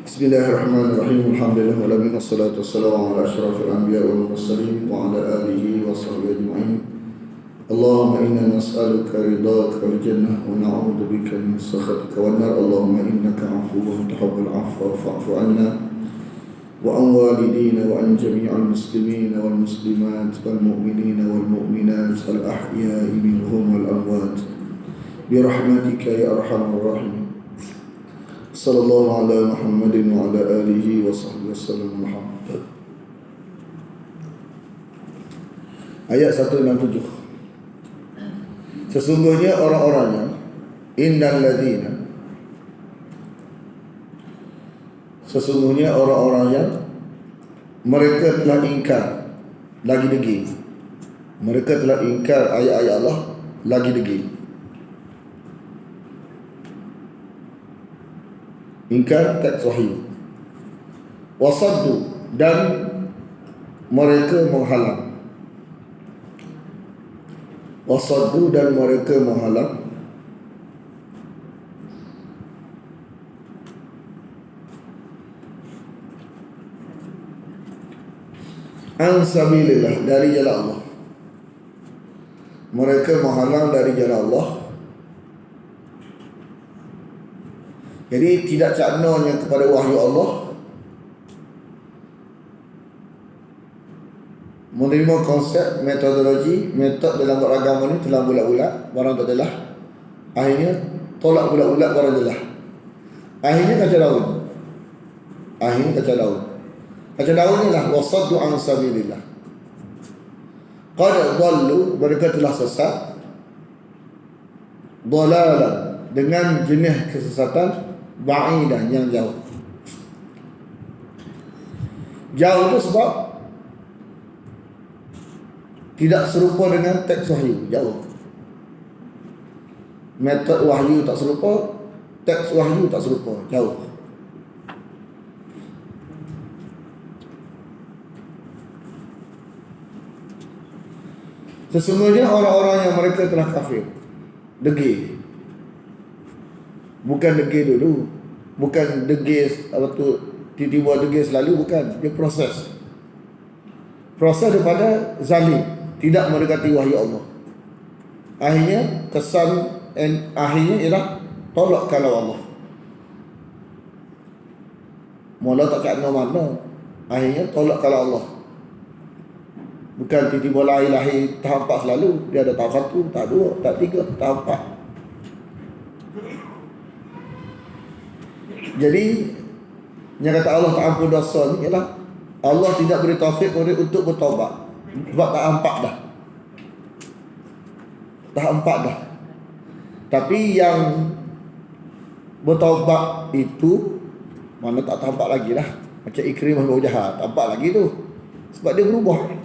Bismillahirrahmanirrahim. Alhamdulillah wassalatu wassalamu ala asyrafil anbiya wal mursalin wa ala alihi wa sahbihi ajma'in. Allahumma inna nas'aluka ridhaka wal jannah wa na'udzu bika min sakhatika wan nar. Allahumma innaka 'afuwwun tuhibbul 'afwa fa'fu 'anna wa an walidina wa an jami'il muslimina wal muslimat wal mu'minina wal mu'minat al ahya'i minhum wal amwat bi rahmatika ya arhamar rahimin. Sallallahu ala Muhammadin wa ala alihi wa sahbihi wasallam. Muhammad. Ayat 167. Sesungguhnya orang-orangnya innal ladina, sesungguhnya orang-orangnya mereka telah ingkar lagi degi. Mereka telah ingkar ayat-ayat Allah lagi degi. Ingkar teks wahyu. Wasaddu, dan mereka menghalang. Wasaddu, dan mereka menghalang. An sabilillah, dari jalan Allah. Mereka menghalang dari jalan Allah. Jadi tidak caknanya kepada wahyu Allah, menerima konsep, metodologi, metod dalam beragama ni telah bulat-bulat, barang tak jelas. Akhirnya tolak bulat-bulat barang jelas. Akhirnya kacau daun. Kacau daun ni lah wasaddu an sabilillah. Qad dhallu, mereka telah sesat. Dhalalan, dengan jenis kesesatan ba'idan, yang jauh. Jauh tu sebab tidak serupa dengan teks wahyu, jauh. Metod wahyu tak serupa, teks wahyu tak serupa, jauh. Sesungguhnya orang-orang yang mereka telah kafir, degil. Bukan degil dulu, bukan degil waktu tiba-tiba degil selalu, bukan. Dia proses daripada zalim, tidak mendekati wahyu Allah. Akhirnya kesan akhirnya ialah tolak kalau Allah. Mula tak kena mana, akhirnya tolak kalau Allah. Bukan tiba-tiba lahir tahap 4 selalu. Dia ada tahap 1, tahap 2, tahap 3, tahap 4. Jadi yang kata Allah tak ampun dosa ni ialah Allah tidak beri taufik untuk bertaubat. Sebab tak nampak dah. Tak nampak dah. Tapi yang bertaubat itu mana tak tampak lagi dah. Macam Ikrimah bin Jahat, tampak lagi tu. Sebab dia berubah.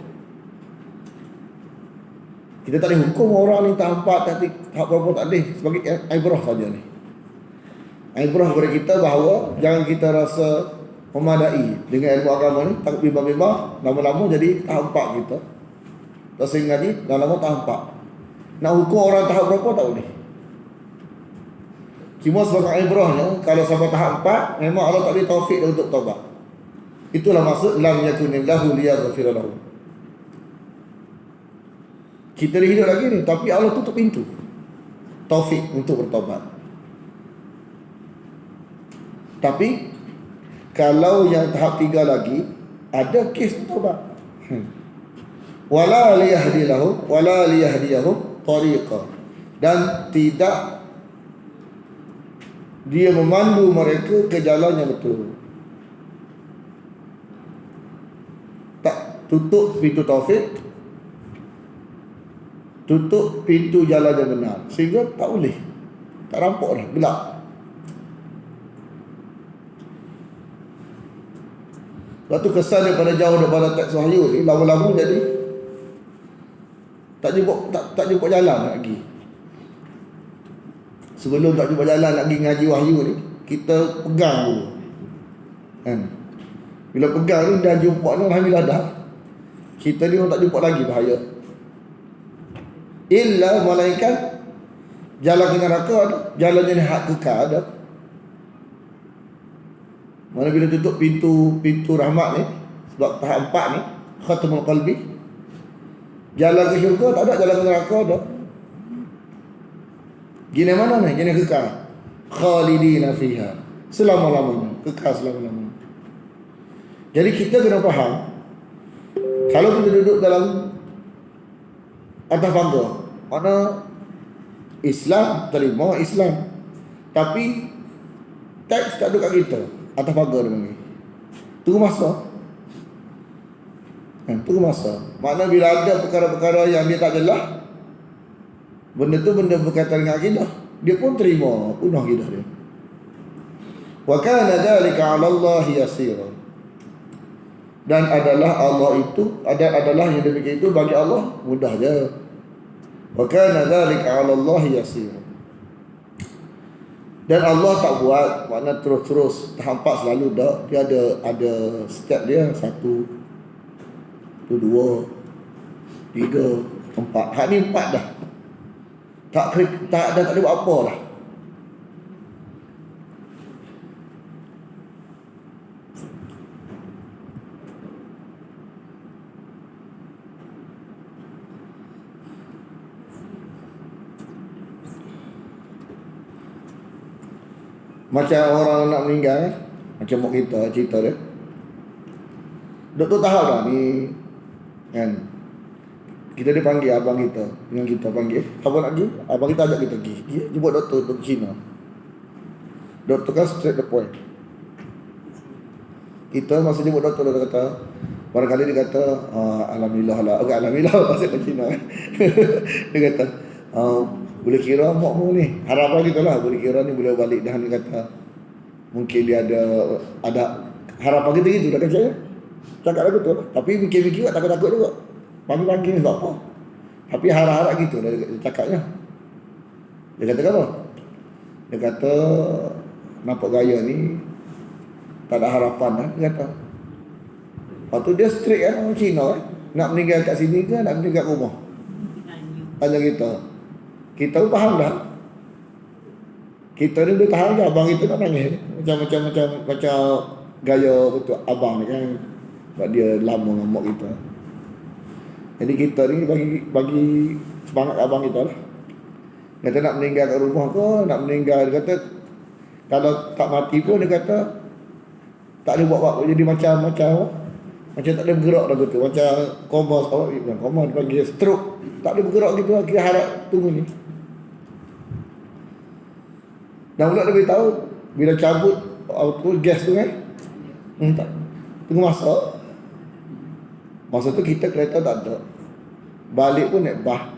Kita tak boleh hukum orang ni tak nampak, tak berapa tak boleh. Sebagai ibrah saja ni. Ibrah kepada kita bahawa jangan kita rasa memadai dengan ilmu agama ni, takut bimbang-bimbang, lama-lama jadi tak nampak kita. Tak sering ngaji, lama-lama tak nampak. Nak hukum orang tahap berapa tak boleh. Cuma sebagai ibrahnya, kalau sampai tahap 4, memang Allah tak beri taufik dia untuk taubat. Itulah maksud lam yakunillahu liyaghfira lahu. Kita hidup lagi ni, tapi Allah tutup pintu taufik untuk bertaubat. Tapi kalau yang tahap 3 lagi, ada kes taubat. Wala liyahdiyahum tariqa, dan tidak dia memandu mereka ke jalan yang betul. Tak, tutup pintu taufik, tutup pintu jalan yang benar, sehingga tak boleh, tak nampak dah, gelap. Lepas tu kesan daripada jauh daripada teks wahyu ni, lama-lama jadi tak jumpa jalan lagi. Sebelum tak jumpa jalan lagi ngaji wahyu ni, kita pegang dulu. Kan? Bila pegang ni dah jumpa ni, alhamdulillah dah. Kita ni orang tak jumpa lagi, bahaya. Illa malaikat jalan ke neraka ada, jalan yang hak kekal ada. Mana bila tutup pintu rahmat ni, sebab tahap 4 ni, khatamul qalbi, jalan ke syurga tak ada, jalan ke neraka ada. Gini mana ni? Gini kekal. Khalidina fiha, selama-lamanya, kekal selama-lamanya. Jadi kita kena faham, kalau kita duduk dalam atas pagar, mana Islam, terima Islam, tapi teks tak duduk kat kita, atas pagar dia panggil. Tunggu masa. Tunggu masa. Makna bila ada perkara-perkara yang dia tak jelas, benda tu benda berkaitan dengan akidah, dia pun terima penuh akidah dia. Wa kana dzalika 'ala Allah yasira. Dan adalah Allah itu, adalah yang demikian itu bagi Allah mudah je. Wa kana dzalika 'ala Allah yasira. Dan Allah tak buat makna terus-terus tahap 4 selalu dak. Dia ada step dia, 1, 2, 3, 4. Hak ni 4 dah. Tak ada buat apa lah. Macam orang nak meninggal, macam mak kita cerita dia, doktor tahu dah ni kan, kita dipanggil abang kita dengan kita panggil, abang nak pergi, abang kita ajak kita pergi jemput doktor Cina. Doktor kan straight the point. Kita masa jemput doktor, dia kata, barangkali dia kata alhamdulillah lah, alhamdulillah bahasa Cina. Dia kata boleh kira makmu ni, harapan kita lah, boleh kira ni boleh balik dah. Dia kata mungkin dia ada harapan kita gitu dah, kan saya cakap lah betul, tapi mikir-mikir takut-takut juga. Pagi-pagi ni sebab apa? Tapi harap-harap gitu dia cakapnya. Dia kata apa? Dia kata nampak gaya ni tak ada harapan lah, dia kata. Lepas tu dia straight kan, orang Cina kan, nak meninggal kat sini ke nak meninggal kat rumah? Tanya kita. Kita pun faham dah. Kita ni boleh tahan je, abang kita nak nangis macam gaya betul abang ni kan, sebab dia lama dengan mak kita. Jadi kita ni bagi semangat abang kita lah. Kata nak meninggal kat rumah ke, nak meninggal, dia kata kalau tak mati pun dia kata tak boleh buat jadi macam tak boleh bergerak dah gitu, macam koma dipanggil stroke, tak boleh bergerak gitu. Kita harap tunggu ni. Dan pula dia beritahu bila cabut gas tu kan, tak tunggu masa tu kita kereta tak ada, balik pun naik bah.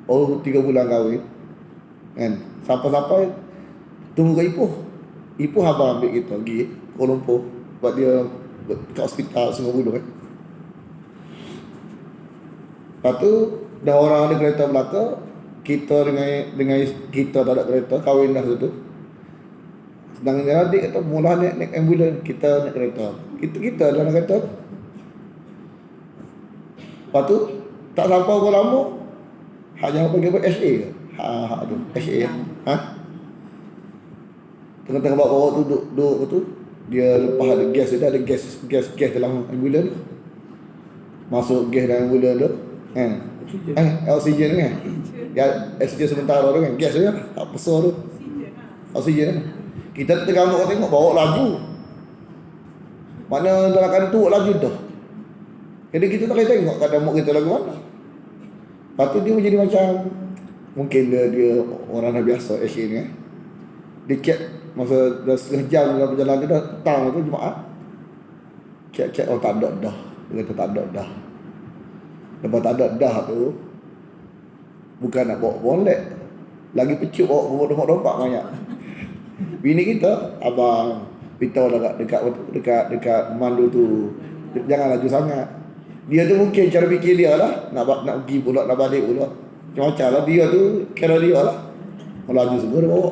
3 bulan kahwin kan, sampai tunggu ke Ipoh abang ambil kita pergi Kuala Lumpur, buat dia kat hospital Sungai Buloh kan. Lepas tu dah orang ada kereta belakang, kita dengan kita tak ada kereta, kahwin dah situ. Sedang adik kata mula naik ambulans, kita naik kereta. Kita dalam kereta. Lepas tu tak sampai berapa lama, hanya panggil apa HA ke? Tu HA. Tengah-tengah bawa tu duduk tu, dia lepas ada gas, dia ada gas dalam ambulans tu. Masuk gas dalam ambulans tu. Oksigen kan? Ya, oksigen sementara tu kan, gas tu kan, tak besar tu. Oksigen kan. Kita tergamuk tengok bawa laju. Mana dalam keadaan tu laju dah. Jadi kita tak boleh tengok keadaan mak kita lagu mana. Lepas tu dia menjadi macam, mungkin dia orang dah biasa HA ni kan. Dia cek masa dah setengah jam dalam perjalanan dia dah petang tu Jumaat. Cek tak ada dah. Dia kata tak ada dah. Lepas tak ada dah tu, bukan nak bawa boleh, lagi pecut bawa dompak banyak. Bini kita, abang beritahu dekat mandu tu, jangan laju sangat. Dia tu mungkin cara fikir dia lah, nak pergi pula, nak balik pula, macam-macam lah. Dia tu kira dia lah, laju semua dia bawa.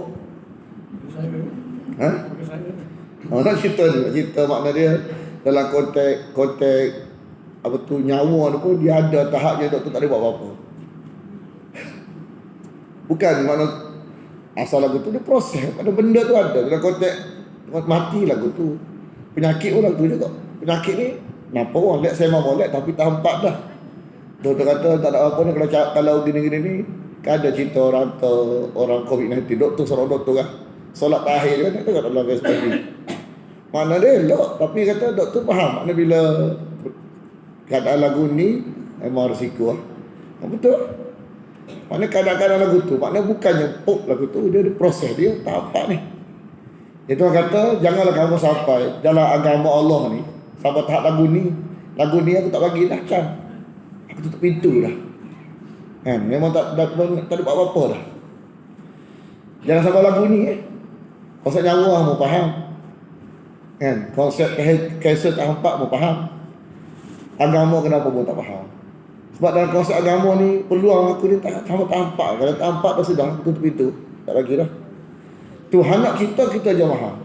Tak cerita makna dia dalam konteks apa tu nyawa tu pun dia ada tahap je, doktor tak boleh buat apa-apa. Bukan makna asal lagu tu dia proses, ada benda tu ada dalam konteks mati lagu tu. Penyakit pun tu juga. Penyakit ni, kenapa orang lihat saya molek tapi tak hampak dah. Doktor kata tak ada apa ni, kalau gini-gini ni, kan ada cerita orang COVID-19, doktor seorang doktor kan, solat takhir kan, itu kat dalam SPP. Mana dia elok, tapi kata doktor faham, makna bila keadaan lagu ni, memang risiko lah. Betul. Makna kadang-kadang lagu tu, makna bukannya pop lagu tu, dia ada proses dia, tak apa ni. Itu orang kata, janganlah kamu sampai dalam agama Allah ni, sampai tahap lagu ni aku tak bagi dah, can. Aku tutup pintu dah. Kan, memang tak ada buat apa-apa dah. Jangan sampai lagu ni konsep nyawa mu faham. Kan, konsep cancel tak hampak mu faham. Agama kenapa mu tak faham? Sebab dalam konsep agama ni peluang aku ni tak hampak. Kalau tak hampak dah sudah, aku tutup pintu, tak bagi dah. Tuhan nak kita je faham.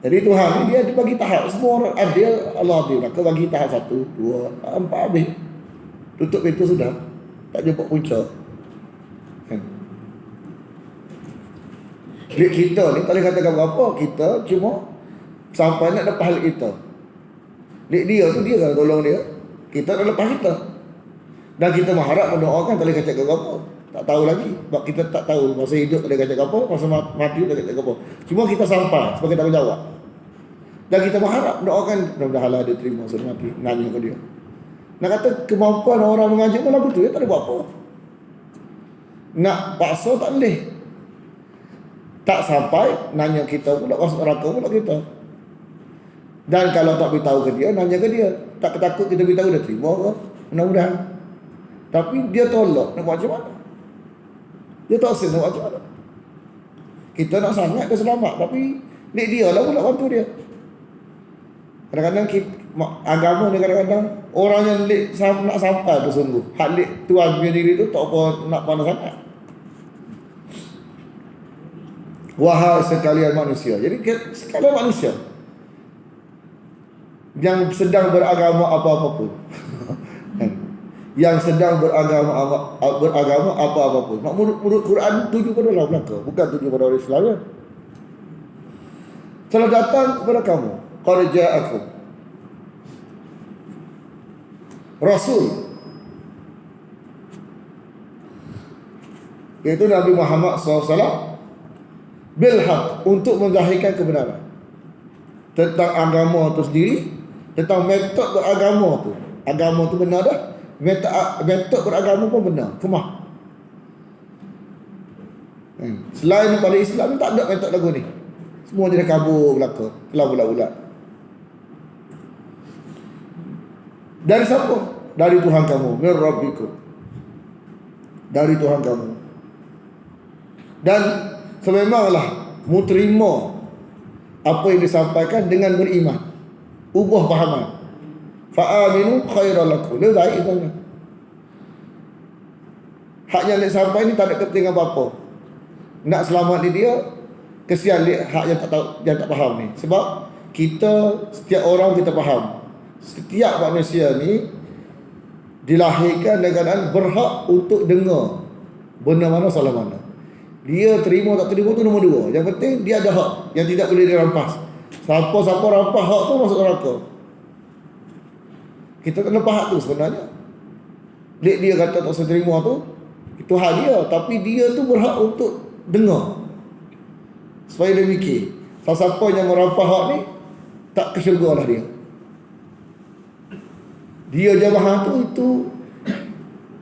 Jadi Tuhan ni dia bagi tahap, semua orang adil, Allah adil. Maka bagi tahap 1, 2, 4 habis. Tutup pintu sudah. Tak jumpa punca. Kita ni tak boleh katakan apa. Kita cuma sampai nak lepas hal kita. Dia tu dia kan tolong dia. Kita nak lepas kita. Dan kita mengharap mendoakan tak boleh katakan apa. Tak tahu lagi. Sebab kita tak tahu masa hidup tak boleh katakan apa, masa mati tak boleh katakan apa. Cuma kita sampai sebagai tanggungjawab. Dan kita mengharap doakan mudah-mudahan dia terima sudah mati. Nanya ke dia. Nak kata kemampuan orang mengajar pun lagu tu, dia tak boleh buat apa. Nak paksa tak boleh. Tak sampai nanya kita pula, masuk neraka pula kita. Dan kalau tak beritahu ke dia, nanya ke dia. Tak takut kita beritahu dia terima ke? Mudah-mudahan. Tapi dia tolak, nak buat macam mana? Dia tak sen nak buat macam mana? Kita nak sangat dia selamat, tapi dia lah pula bantu dia. Kadang-kadang agama ni kadang-kadang orang yang nak sampai tu sungguh. Hak Tuhan punya diri tu tak apa nak pandang sangat. Wahai sekalian manusia. Jadi sekalian manusia yang sedang beragama apa-apa pun. Yang sedang beragama apa-apa pun. Menurut Quran tuju pada orang belaka, bukan tuju pada orang Islam ya. Telah datang kepada kamu qad ja'akum Rasul, iaitu Nabi Muhammad SAW, bilhaq, untuk menzahirkan kebenaran tentang agama itu sendiri, tentang metod beragama tu. Agama tu benar dah, metod beragama pun benar, kemah. Selain daripada Islam ni tak ada metod lagu ni. Semua jadi kabur belaka, telah bulat-bulat. Dari siapa? Dari Tuhan kamu, min rabbikum, dari Tuhan kamu. Dan sememanglah mu terima apa yang disampaikan dengan beriman, ubah fahaman. Fa'aminu khairan lakum, dia baik itu. Hak yang dia sampai ni tak ada kepentingan apa-apa. Nak selamat dia, kesian dia hak yang tak tahu, yang tak faham ni. Sebab kita, setiap orang kita faham, setiap manusia ni dilahirkan dengan berhak untuk dengar benar mana salah mana. Dia terima tak terima tu nombor 2. Yang penting dia ada hak yang tidak boleh dirampas. Siapa-siapa rampas hak tu masuk neraka. Kita kena faham tu sebenarnya. Dia kata tak seterima tu, itu hak dia, tapi dia tu berhak untuk dengar. Supaya dia fikir, siapa yang merampas hak ni tak ke syurga lah dia. Dia je faham tu, itu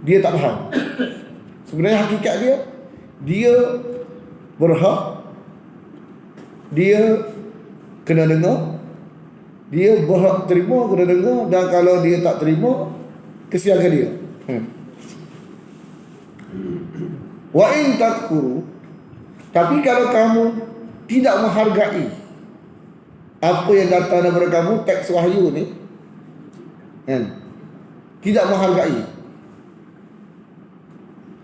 dia tak faham. Sebenarnya hakikat dia berhak, dia kena dengar, dia berhak terima, kena dengar. Dan kalau dia tak terima, kesian ke dia. Wa in takfuru, tapi kalau kamu tidak menghargai apa yang datang daripada kamu, teks wahyu ni, kan, tidak menghargai,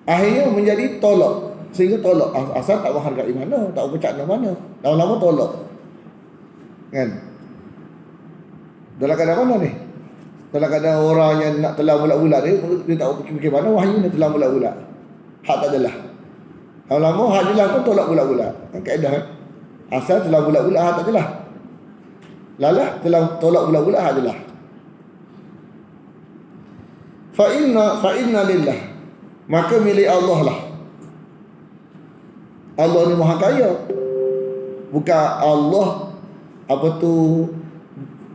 akhirnya menjadi tolak. Sehingga tolak, asal tak menghargai mana, tak bercakap mana, lama-lama tolak, kan. Dalam keadaan mana ni? Dalam keadaan orang yang nak telah bulat-bulat dia tak fikir mana wahyu ni telah bulat-bulat, hak tak jelas. Lama-lama hak jelas pun tolak bulat-bulat, kan kaedah kan. Asal telah bulat-bulat hak tak jelas, Lalah telah tolak bulat-bulat adalah fa inna lillah, maka milik Allah lah. Allah ni maha kaya. Bukan Allah apa tu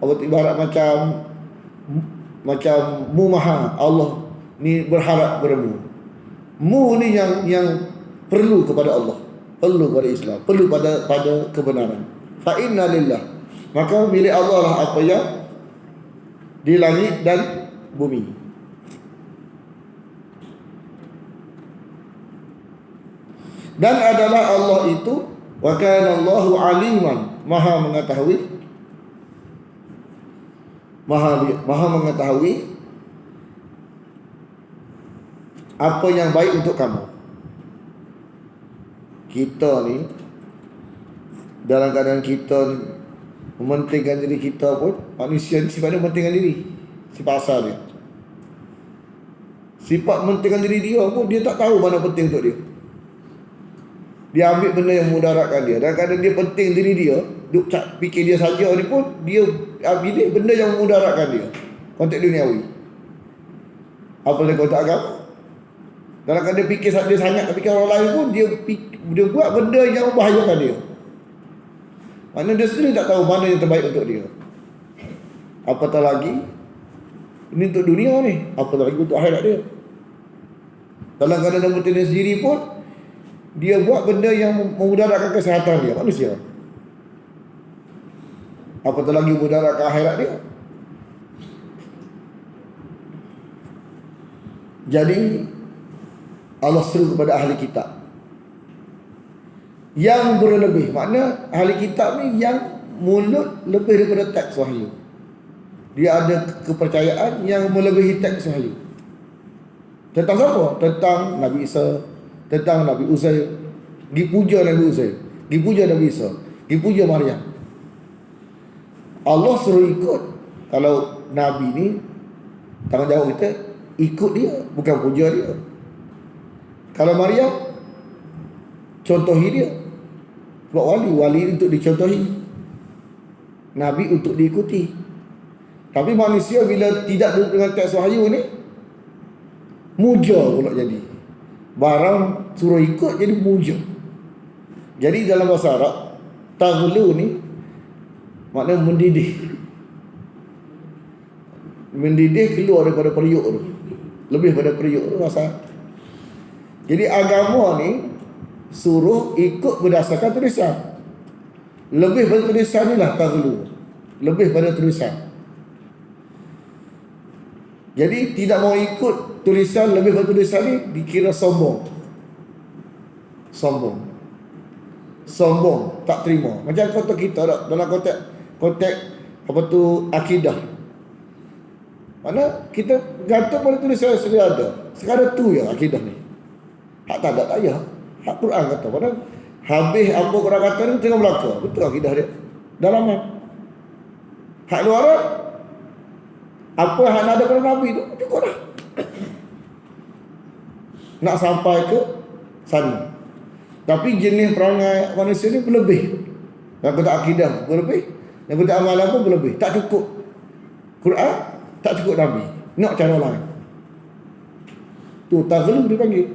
ibarat macam mu maha, Allah ni berharap padamu. Mu ni yang perlu kepada Allah, perlu pada Islam, perlu pada kebenaran. Fa inna lillah, maka milik Allah lah apa yang di langit dan bumi. Dan adalah Allah itu wa kana Allahu aliman, maha mengetahui, maha mengetahui apa yang baik untuk kamu. Kita ni dalam keadaan kita mementingkan diri kita pun, manusia ni sifatnya mementingkan diri. Sifat asal dia, sifat mementingkan diri dia pun dia tak tahu mana penting untuk dia. Dia ambil benda yang mudaratkan dia. Dan kadang dia penting diri dia, duk fikir dia saja ni pun dia pilih benda yang mudaratkan dia, konteks duniawi. Apalagi konteks agama. Dalam kadang dia fikir dia sangat tak fikir orang lain pun, dia buat benda yang membahayakan dia. Mana dia sendiri tak tahu mana yang terbaik untuk dia. Apatah lagi ini untuk dunia ni, apatah lagi untuk akhirat dia. Dalam keadaan dia penting sendiri pun dia buat benda yang memudaratkan kesihatan dia, manusia. Apatah lagi mudaratkan akhirat dia. Jadi Allah seru kepada ahli kitab yang berlebih. Makna ahli kitab ni yang mulut lebih daripada teks wahyu. Dia ada kepercayaan yang melebihi teks wahyu. Tentang siapa? Tentang Nabi Isa, tentang Nabi Uzair. Dipuja Nabi Uzair, dipuja Nabi Isa, dipuja Maryam. Allah suruh ikut. Kalau Nabi ni, tanggungjawab kita ikut dia, bukan puja dia. Kalau Maryam, contohi dia. Sebab wali untuk dicontohi, Nabi untuk diikuti. Tapi manusia bila tidak duduk dengan teks wahyu ni, muja pula jadi. Barang suruh ikut jadi muja. Jadi dalam bahasa Arab, taghlu ni maknanya mendidih. Mendidih keluar daripada periuk tu, lebih pada periuk tu rasa. Jadi agama ni suruh ikut berdasarkan tulisan. Lebih pada tulisan ni lah taghlu, lebih pada tulisan. Jadi tidak mau ikut tulisan, lebih pada tulisan ni dikira sombong. Sombong, tak terima. Macam konteks kita tak? Dalam konteks apa tu akidah. Mana kita gantung pada tulisan yang sudah ada. Sekarang tu ya akidah ni. Hak tak ada tak ya. Hak Quran kata. Padahal habis apa Quran kata ni tengah belaka. Betul akidah dia. Dalaman. Hak luar apa yang ada pada Nabi tu cukup dah. Nak sampai ke sana. Tapi jenis perangai manusia ni berlebih. Dan kata akidah berlebih, dan kata amalan pun berlebih. Tak cukup Quran, tak cukup Nabi. Nak cara lain. Tu taghlu dipanggil.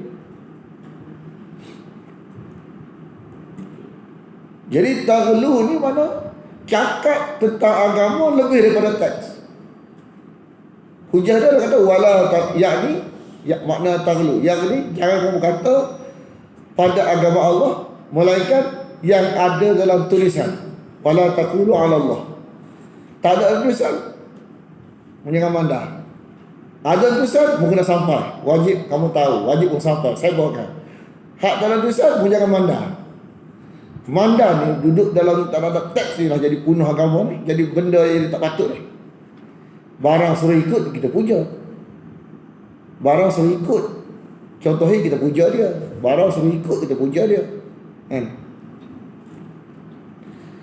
Jadi taghlu ni mana cakap tentang agama lebih daripada teks. Hujah dia kata wala yakni makna taghlu. Yang ni jangan kamu kata pada agama Allah melainkan yang ada dalam tulisan. Wala taqulu ala Allah. Tak ada tulisan, jangan mandah. Ada tulisan, mungkin dah sampai. Wajib kamu tahu, wajib pun sampai. Saya bawakan. Hak dalam tulisan, jangan mandah. Mandah ni duduk dalam tak ada teks ni lah jadi punah agama ni. Jadi benda yang tak patut ni. Barang suruh ikut, kita puja. Barang suruh ikut, contohnya kita puja dia. Barang suruh ikut, kita puja dia.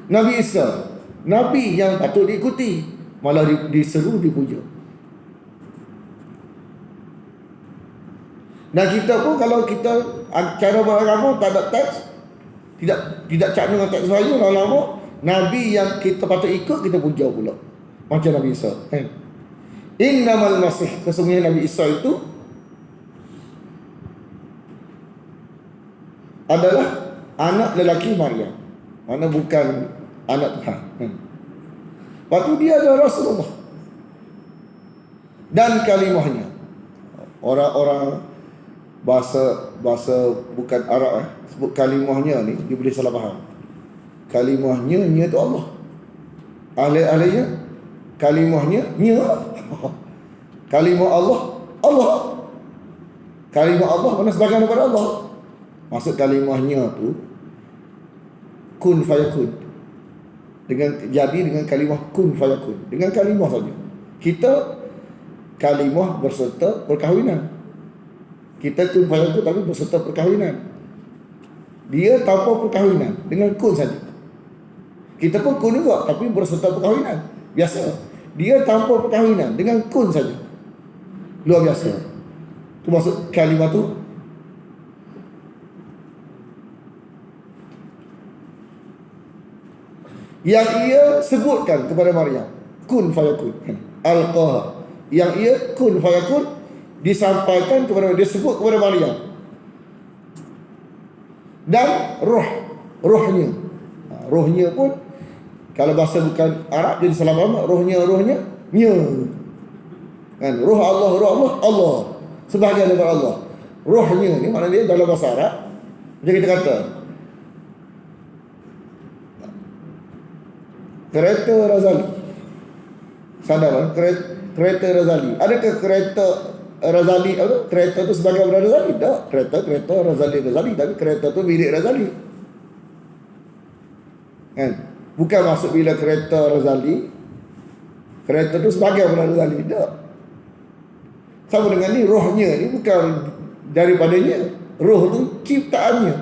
Nabi Isa, Nabi yang patut diikuti, malah diseru dipuja. Dan kita pun kalau kita cara beragama tak ada teks, tidak cak dengan teks wahyu, lama-lama Nabi yang kita patut ikut, kita puja pula. Macam Nabi Isa, kan? Innamal Masih, sesungguhnya Nabi Isa itu adalah anak lelaki Maryam. Mana bukan anak Tuhan. Lepas tu dia adalah Rasulullah dan kalimahnya. Orang-orang bahasa bukan Arab sebut kalimahnya ni, dia boleh salah faham. Kalimahnya tu Allah. Ahli-ahlinya kalimahnya kalimah Allah. Kalimah Allah mana sebagian daripada Allah. Maksud kalimahnya tu kun fayakun. Dengan kalimah kun fayakun. Dengan kalimah saja. Kita kalimah berserta perkahwinan. Kita kun fayakun tapi berserta perkahwinan. Dia tanpa perkahwinan, dengan kun saja. Kita pun kun juga tapi berserta perkahwinan. Biasa. Dia tanpa perkahwinan, dengan kun saja. Luar biasa. Itu maksud kalimah tu. Yang ia sebutkan kepada Maryam, kun fayakun, alqaha. Yang ia kun fayakun disampaikan kepada, dia sebut kepada Maryam. Dan rohnya pun kalau bahasa bukan Arab jadi salah faham. Rohnya kan, roh Allah sebahagian daripada Allah. Rohnya ni maknanya dia dalam bahasa Arab macam kita kata kereta Razali. Sadar kereta Razali. Adakah kereta Razali kereta tu sebagai daripada Razali? Tak. Kereta Razali. Tapi kereta tu milik Razali. Kan? Bukan maksud bila kereta Razali, kereta tu sebagai daripada Razali. Tak. Sama dengan ni, rohnya ni bukan daripadanya. Roh tu ciptaannya.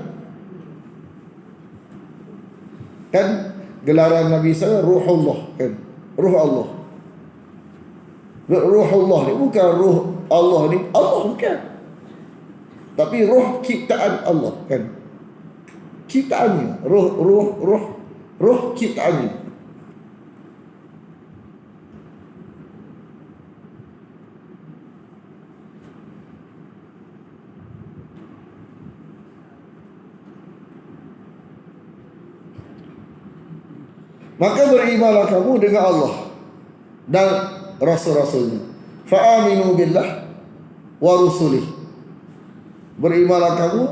Kan? Gelaran Nabi Isa Ruhullah, kan? Ruh Allah. Ruhullah ni bukan ruh Allah ni, Allah bukan. Tapi roh ciptaan Allah, kan? Ciptaannya, roh ciptaannya. Maka berimanlah kamu dengan Allah dan rasul-rasulnya. Fa'aminu billah wa rusulih. Berimanlah kamu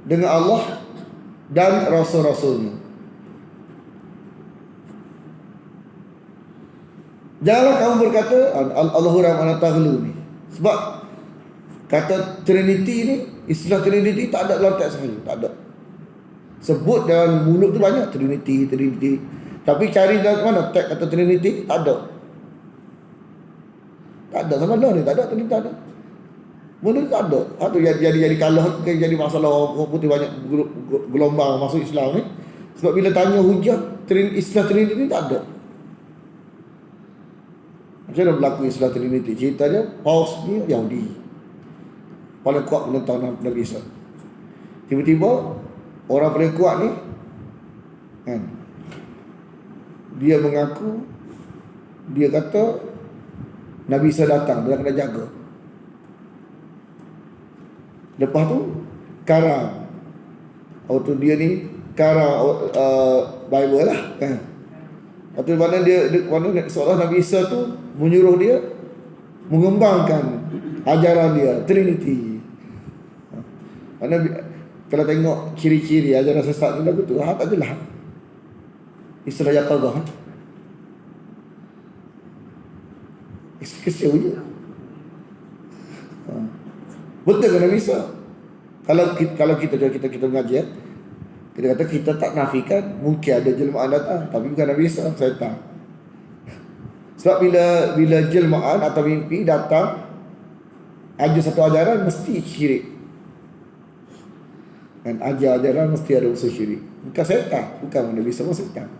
dengan Allah dan rasul-rasulnya. Janganlah kamu berkata Allahu Rahman Taghlu ni. Sebab kata Trinity ni, istilah Trinity tak ada dalam teks ni, tak ada. Sebut dalam mulut tu banyak Trinity. Tapi cari dalam mana teks kata Trinity, tak ada. Tak ada sama ni, tak ada Trinity, tak ada. Benda tak ada. Itu jadi kalah, jadi masalah orang putih banyak gelombang masuk Islam ni. Sebab bila tanya hujah istilah Trinity ni tak ada. Macam mana berlaku istilah Trinity? Ceritanya Paus ni Yahudi, paling kuat menentang Nabi Isa. Tiba-tiba orang paling kuat ni, kan, dia mengaku, dia kata Nabi Isa datang, dia kena jaga. Lepas tu karang, waktu dia ni karang Bible lah, kan. Lepas tu mana seolah Nabi Isa tu menyuruh dia mengembangkan ajaran dia Trinity. Mana kalau tengok ciri-ciri ajaran sesat ni lagu tu, tak jelas. Istilah yaqadah. Kesiau je. Betul ke Nabi Isa? Kalau kita mengaji, kita kata kita tak nafikan mungkin ada jelmaan datang, tapi bukan Nabi Isa, syaitan. Sebab bila jelmaan atau mimpi datang ajar satu ajaran mesti syirik. Dan ajaran mesti ada unsur syirik. Bukan syaitan, bukan Nabi Isa, syaitan.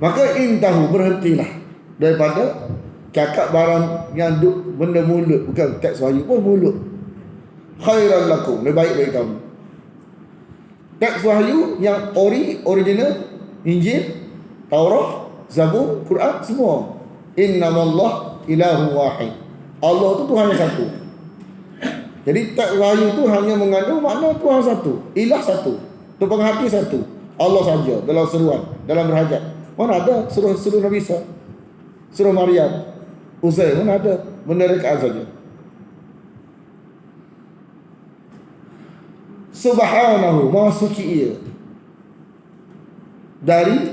Maka intahu, berhentilah daripada cakap barang yang benda mulut, bukan teks wahyu pun mulut. Khairan lakum, lebih baik bagi kamu. Teks wahyu yang original, Injil, Taurat, Zabur, Quran, semua. Innamallah ilahu wahid. Allah tu Tuhan yang satu. Jadi teks wahyu tu hanya mengandung makna Tuhan satu, ilah satu, pemerhati satu, Allah saja dalam seruan, dalam berhajat. Mana ada suruh Nabi Isa, suruh Maryam, Uzair, mana ada, benda rekaan saja. Subhanahu, maha suci ia dari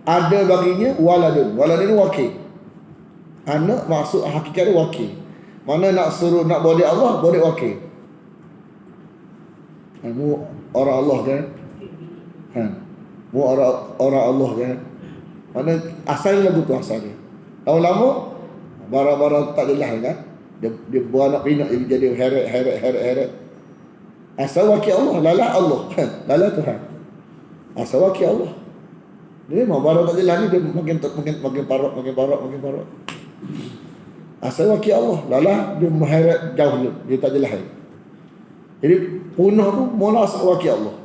ada baginya waladun. Waladun wakil, anak maksud hakikatnya wakil. Mana nak suruh nak bodek Allah, bodek wakil. Mu orang Allah kan? Mu orang Allah kan? Mana asal lagu tu asalnya. Lama-lama barang-barang tak jelas kan? Dia beranak pinak jadi heret. Asal wakil Allah, lala Allah. Lala Tuhan. Asal wakil Allah. Dia memang barang tak jelas ni dia makin parut. Asal wakil Allah, lala dia mengheret jauh, dia tak jelas. Jadi punah tu mula asal wakil Allah.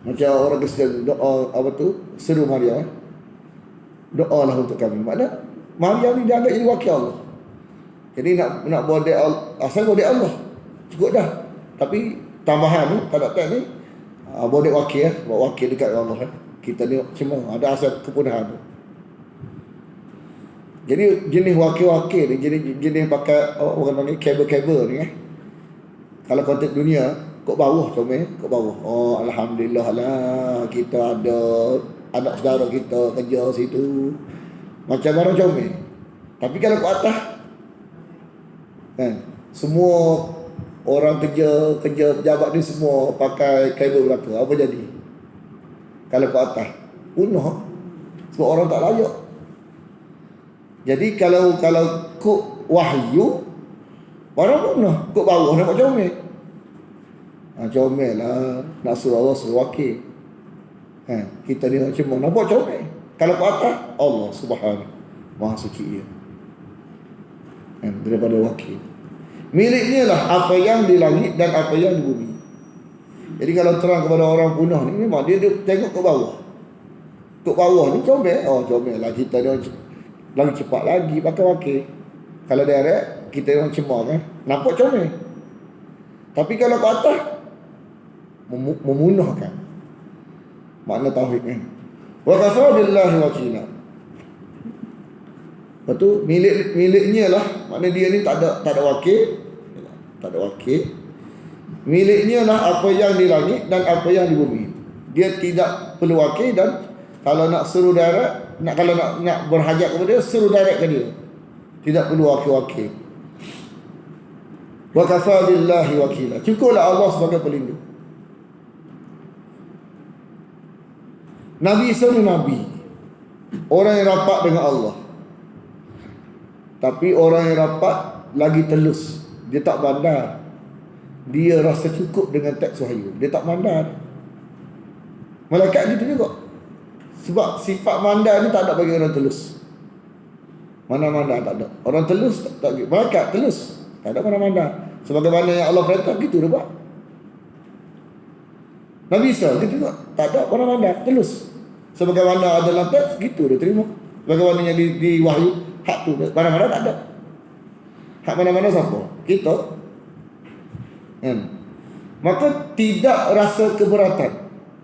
Macam orang Kristian doa apa tu, seru Maryam, doalah untuk kami. Makna Maryam ni dia anggap jadi wakil Allah. Jadi nak bodek asal bodek Allah cukup dah. Tapi tambahan ni tak ada ni bodek wakil, buat wakil dekat Allah. Kita ni cuma ada asal kepunahan tu. Jadi jenis wakil-wakil ni, jenis pakai orang panggil kabel-kabel ni Kalau konteks dunia, kok bawah comel, kok bawah. Oh alhamdulillah lah, kita ada anak saudara kita kerja situ. Macam mana comel. Tapi kalau kat atas kan, semua orang kerja pejabat ni semua pakai kabel belaka, apa jadi? Kalau kat atas punah sebab orang tak layak. Jadi kalau kok wahyu orang punah, kok bawah nak comel. Comel lah, nak suruh Allah suruh wakil. Kita ni cuma nampak comel. Kalau kat atas Allah Subhanahu maha suci ia. Daripada wakil. Miliknya lah apa yang di langit dan apa yang di bumi. Jadi kalau terang kepada orang punah ni, memang dia tengok ke bawah. Ke bawah ni comel. Oh comel lah, kita ni lagi cepat lagi pakai wakil. Kalau direct kita orang cemar kan, nampak comel. Tapi kalau ke atas memunahkan makna tauhid kan. Wa kafa billahi wakila. Lepas tu miliknya lah, makna dia ni tak ada wakil. Tak ada wakil. Miliknya lah apa yang di langit dan apa yang di bumi. Dia tidak perlu wakil, dan kalau nak suruh direct, kalau nak berhajat kepada dia, suruh direct ke dia. Tidak perlu wakil-wakil. Wa kafa billahi wakila. Cukuplah Allah sebagai pelindung. Nabi Isa ni nabi, orang yang rapat dengan Allah. Tapi orang yang rapat lagi telus. Dia tak bandar. Dia rasa cukup dengan teks wahyu. Dia tak bandar. Malaikat gitu juga. Sebab sifat mandar ni tak ada bagi orang telus. Mana mandar tak ada. Orang telus tak ada. Malaikat telus, tak ada mana mandar. Sebagaimana yang Allah perintah gitu dia buat. Nabi Isa gitu juga, tak ada mana mandar, telus. Sebagaimana ada dalam teks gitu dia terima. Bagaimana yang di wahyu, hak tu mana-mana tak ada. Hak mana-mana siapa? Kita. Maka tidak rasa keberatan.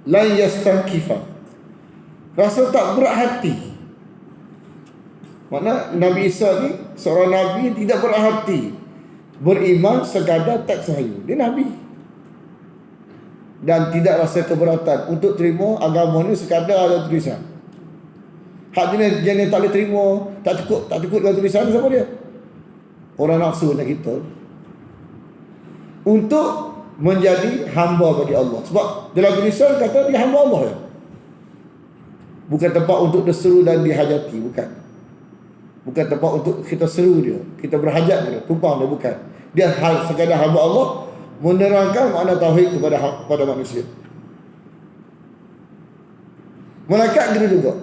La yastankifa. Rasa tak berat hati. Makna Nabi Isa ni seorang Nabi yang tidak berat hati beriman sekadar teks wahyu. Dia Nabi. Dan tidak rasa keberatan untuk terima agama ni sekadar ada tulisan. Hak jenis tak boleh terima, tak cukup dengan tulisan, siapa dia? Orang nafsu macam kita. Untuk menjadi hamba bagi Allah. Sebab dalam tulisan kata dia hamba Allah ya. Bukan tempat untuk diseru dan dihajati, bukan. Bukan tempat untuk kita seru dia, kita berhajat dia, tumpang dia, bukan. Dia sekadar hamba Allah, menerangkan makna tauhid kepada manusia. Malaikat gitu juga,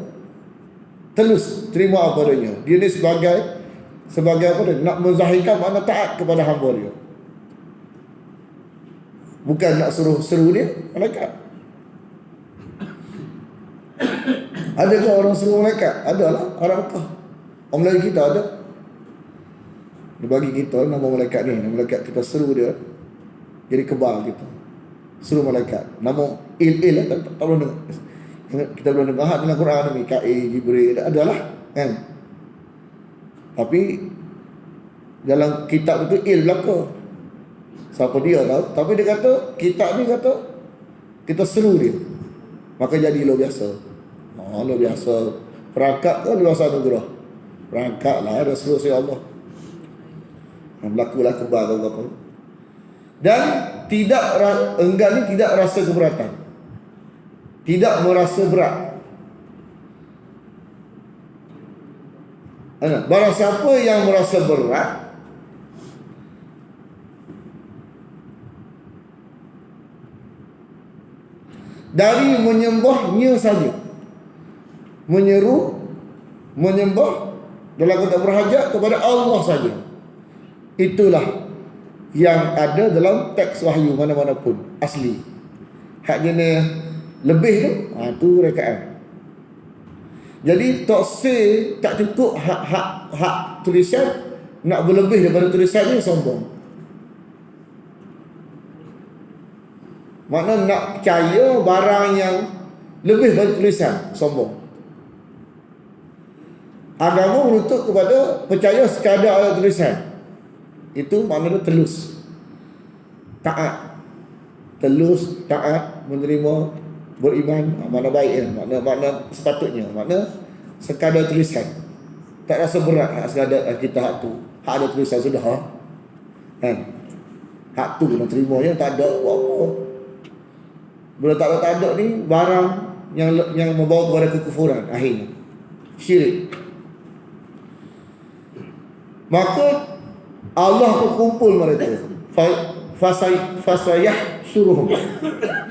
telus terima apa adanya. Dia ni sebagai apa dia, nak menzahirkan makna taat kepada hamba dia. Bukan nak seru dia, malaikat. Adakah orang seru malaikat? Adalah, orang Mekah. Orang Melayu kita ada. Dia bagi kita nama malaikat ni. Nama malaikat kita seru dia, jadi kebal kita. Seru malaikat. Nama Il lah, tak boleh dengar. Kita belum dengar dalam Quran ni, Mikail, Jibril, adalah kan. Tapi dalam kitab itu Il belaka. Siapa dia tahu. Tapi dia kata, kitab ni kata kita seru dia, maka jadi luar biasa. Luar biasa. Perangkat kan luar biasa anugerah. Perangkat lah, ada seru si Allah. Berlakulah kebal apa. Dan tidak, enggan ni tidak rasa keberatan, tidak merasa berat. Barang siapa yang merasa berat, dari menyembahnya saja, menyembah dalam konteks berhajat kepada Allah saja, itulah yang ada dalam teks wahyu mana-mana pun asli. Hak jenis lebih tu rekaan. Jadi tak cukup hak tulisan, nak berlebih daripada tulisan ni sombong. Makna nak percaya barang yang lebih daripada tulisan, sombong. Agama menuntut kepada percaya sekadar ada tulisan. Itu maknanya telus, taat. Telus, taat, menerima, beriman, makna baik, makna sepatutnya, makna sekadar tulisan. Tak rasa berat sekadar kita hak tu. Hak ada tulisan sudah kan. Hak tu kena terima, yang tak ada apa. Bila tak ada ni barang yang membawa kepada kekufuran, akhirnya syirik. Maka Allah kumpul mereka, fasayah suruhum.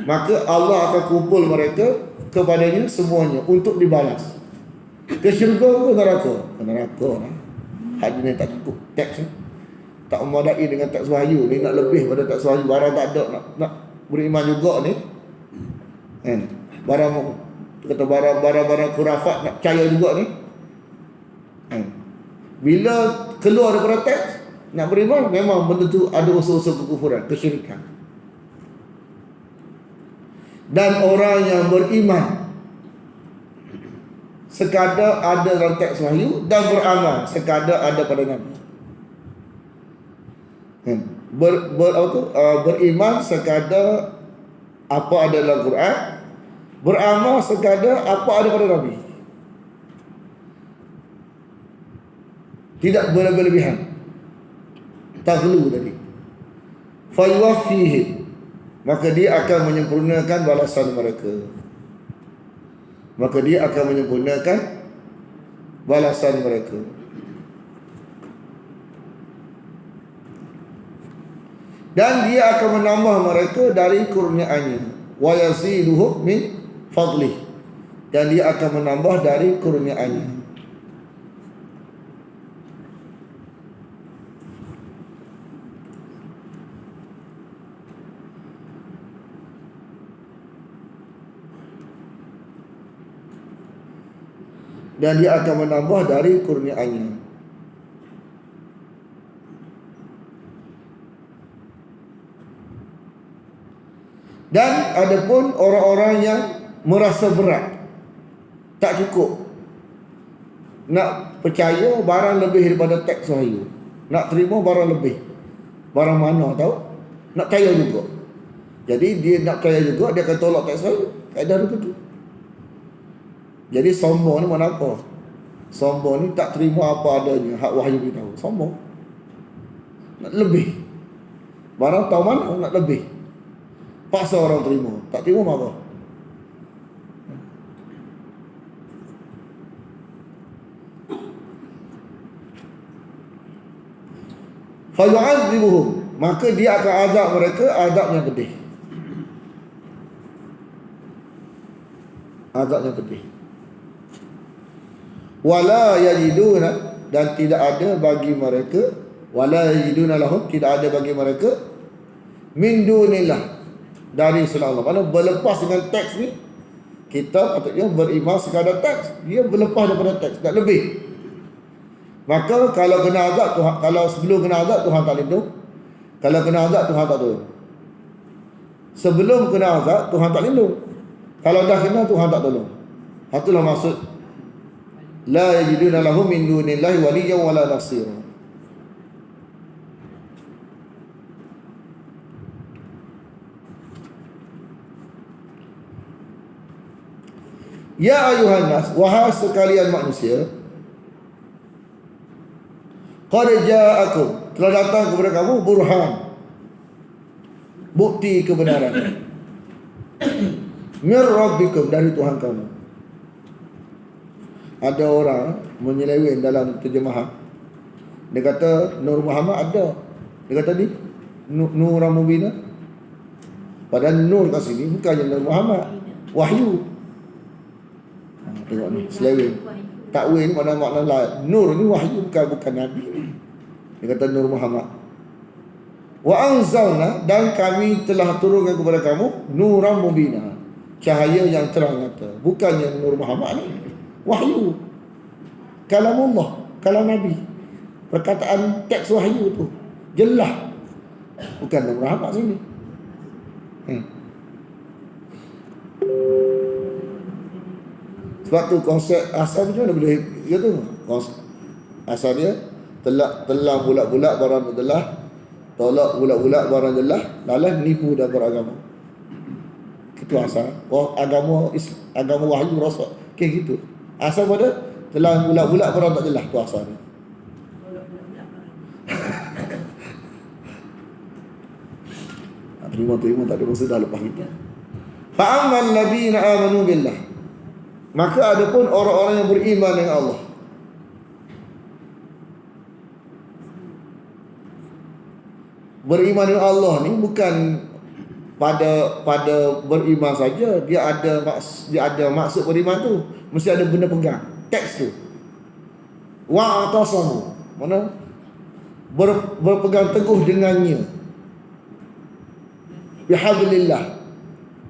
Maka Allah akan kumpul mereka kepadanya semuanya untuk dibalas. Ke syurga ke neraka? Ke neraka lah. Hadis ni tak cukup teks ni. Tak memadai dengan teks wahyu ni, nak lebih pada teks wahyu. Barang tak ada nak beriman juga ni kan. Barang khurafat nak percaya juga ni kan. Bila keluar daripada teks nak beriman, memang benda tu ada unsur-unsur kekufuran, kesyirikan. Dan orang yang beriman sekadar ada dalam teks wahyu dan beramal sekadar ada pada Nabi. Beriman sekadar apa ada dalam Quran, beramal sekadar apa ada pada Nabi. Tidak berlebihan. Taghlu tadi. Fayuwaffihim, maka dia akan menyempurnakan balasan mereka. Maka dia akan menyempurnakan balasan mereka. Dan dia akan menambah mereka dari kurniaannya. Wa yaziduhum min fadlih, dan dia akan menambah dari kurniaannya. Dan dia akan menambah dari kurniaannya. Dan adapun orang-orang yang merasa berat, tak cukup nak percaya barang lebih daripada teks wahyu, nak terima barang lebih. Barang mana tahu? Nak percaya juga. Jadi dia nak percaya juga, dia akan tolak teks wahyu. Kaedah begitu. Jadi sombong ni mana apa? Sombong ni tak terima apa adanya, hak wahyu beritahu. Sombong. Nak lebih. Barang tahu mana nak lebih. Paksa orang terima, tak terima marah. Fayu'adzibuhum, maka dia akan azab mereka azab yang pedih. Azab yang pedih. Wala yajiduna, dan tidak ada bagi mereka, wala yajiduna lahum, tidak ada bagi mereka min dunillah, dari sunnah Allah. Mana berlepas dengan teks ni, kita patutnya beriman sekadar teks. Dia berlepas daripada teks, tak lebih. Maka kalau kena azab Tuhan, kalau sebelum kena azab Tuhan tak lindung. Kalau kena azab Tuhan tak tolong. Sebelum kena azab Tuhan tak lindung. Kalau dah kena Tuhan tak tolong. Itulah maksud la yajiduna lahum min dunillahi waliyyan wala nasira. Ya ayuhan nas, wahai sekalian manusia, qad ja'akum, telah datang kepada kamu burhan, bukti kebenaran, mir rabbikum, dari Tuhan kamu. Ada orang menyeleweng dalam terjemahan. Dia kata Nur Muhammad ada. Dia kata ni Nur Mubina. Padahal Nur kat sini bukannya Nur Muhammad, wahyu. Tengok ni, seleweng. Takwil ni makna lain. Nur ni wahyu, bukan Nabi ni. Dia kata Nur Muhammad. Wa anzalna, dan kami telah turunkan kepada kamu nuran mubina, cahaya yang terang nyata. Bukannya Nur Muhammad ni, wahyu. Kalamullah, kalam Nabi. Perkataan teks wahyu tu jelas. Bukan Nur Muhammad sini. Sebab tu konsep asal macam mana boleh kata? Konsep asal dia telah bulat-bulat barang telah, tolak bulat-bulat barang jelas, lalas nipu dan beragama. Itu asal. Agama wahyu rasul. Kayak gitu. Asal pada telah bulat-bulat barang tak jelas, tu asal dia. Terima tak ada masa dah lepas kita. Fa'amal ladina amanu billah, maka ada pun orang-orang yang beriman dengan Allah. Beriman dengan Allah ni bukan pada beriman saja, dia ada maksud beriman tu, mesti ada benda pegang. Teks tu. Wa atasamu, mana berpegang teguh dengannya. Bihablillah,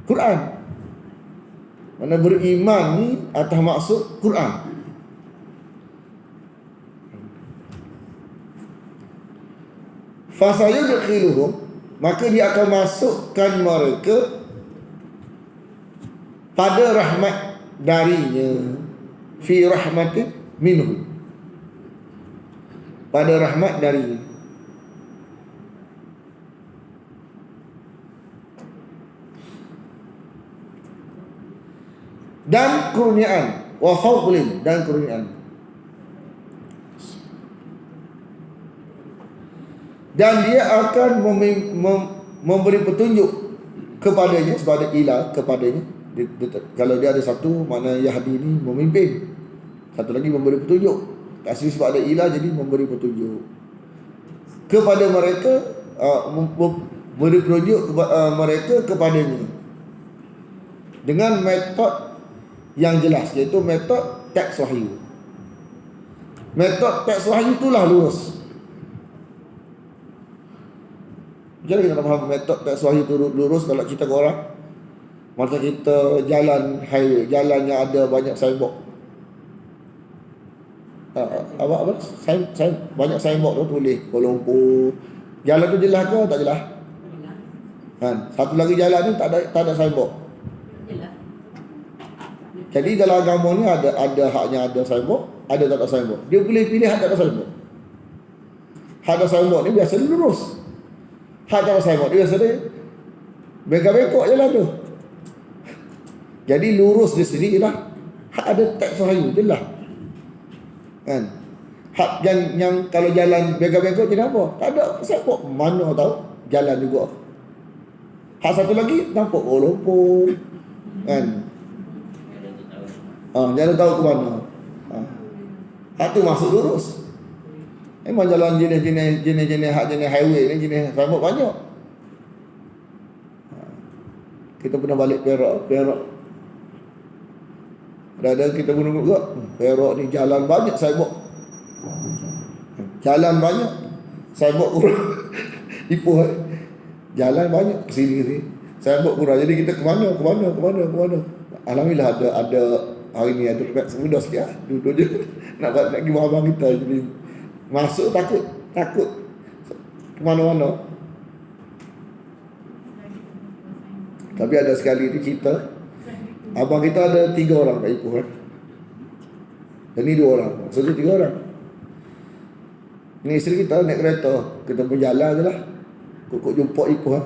Quran. Mana beriman ni atas maksud Quran. Fasayudkhiluhum, maka dia akan masukkan mereka pada rahmat darinya, fi rahmatin minhu, pada rahmat darinya. Dan kurniaan, wa fadlin, dan kurniaan. Dan dia akan memberi petunjuk kepadanya, sebagai ilah kepadanya. Kalau dia ada satu, mana Yahdi ni memimpin, satu lagi memberi petunjuk. Asli sebab ada ilah, jadi memberi petunjuk kepada mereka, memberi petunjuk mereka kepadanya dengan metod yang jelas, iaitu metod teks wahyu. Metod teks wahyu itulah lurus. Macam mana kita nak faham metod teks wahyu itu lurus? Kalau kita ke orang, masa kita jalan highway, jalan yang ada banyak signboard, banyak signboard tu tulis Kuala Lumpur, jalan tu jelas ke tak jelas? Kan? Satu lagi jalan ni tak ada signboard. Jadi dalam agama ni ada haknya ada signboard, ada tak ada signboard. Dia boleh pilih hak tak ada signboard. Hak ada signboard ni biasa lurus. Hak tak ada signboard dia biasa dia bengkok-bengkok je lah tu. Jadi lurus di sini ialah hak ada teks wahyu jelas. Kan? Hak yang kalau jalan bengkok-bengkok jadi apa? Tak ada signboard, mana tahu jalan juga. Hak satu lagi nampak Kuala Lumpur. Kan? Jangan tahu ke mana. Hak tu masuk lurus. Memang jalan jenis hak jenis highway ni, jenis signboard banyak. Kita pernah balik Perak. Ada kita pun juga Perak ni jalan banyak signboard. Jalan banyak signboard kurang. Ipoh. Jalan banyak ke sini. Sembok kurang. Jadi kita ke mana. Alhamdulillah ada hari ni ada pet mudah sikit lah. Duduk je nak pergi abang kita. Jadi masuk takut ke mana-mana. Tapi ada sekali ni cerita, abang kita ada 3 orang kat Ipoh kan. Dan ni 2 orang. Maksudnya 3 orang. Ni isteri kita naik kereta, kita berjalan je lah. Kok jumpa Ipoh lah.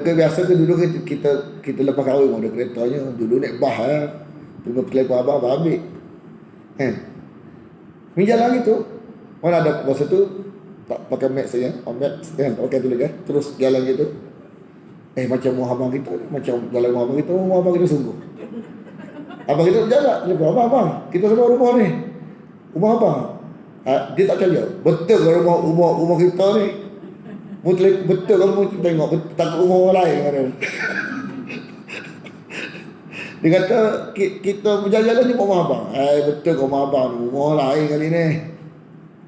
Biasa tu dulu kita lepas kahwin ada keretanya. Dulu naik bah lah. Tunggu telefon abang ambil. Kan? Ni jalan gitu. Mana ada masa tu tak pakai map saya. Maps kan, tak pakai tu lagi kan. Terus jalan gitu. Macam rumah abang kita ni. Macam jalan rumah abang kita sungguh. Abang kita berjalan. Dia kata, abang, kita semua rumah ni. Rumah abang. Dia tak percaya. Betul ke rumah kita ni? Betul kamu tengok. Takut rumah orang lain. Kata. Dia kata, kita berjalan ni rumah abang. Betul ke rumah abang ni? Rumah orang lain kali ni.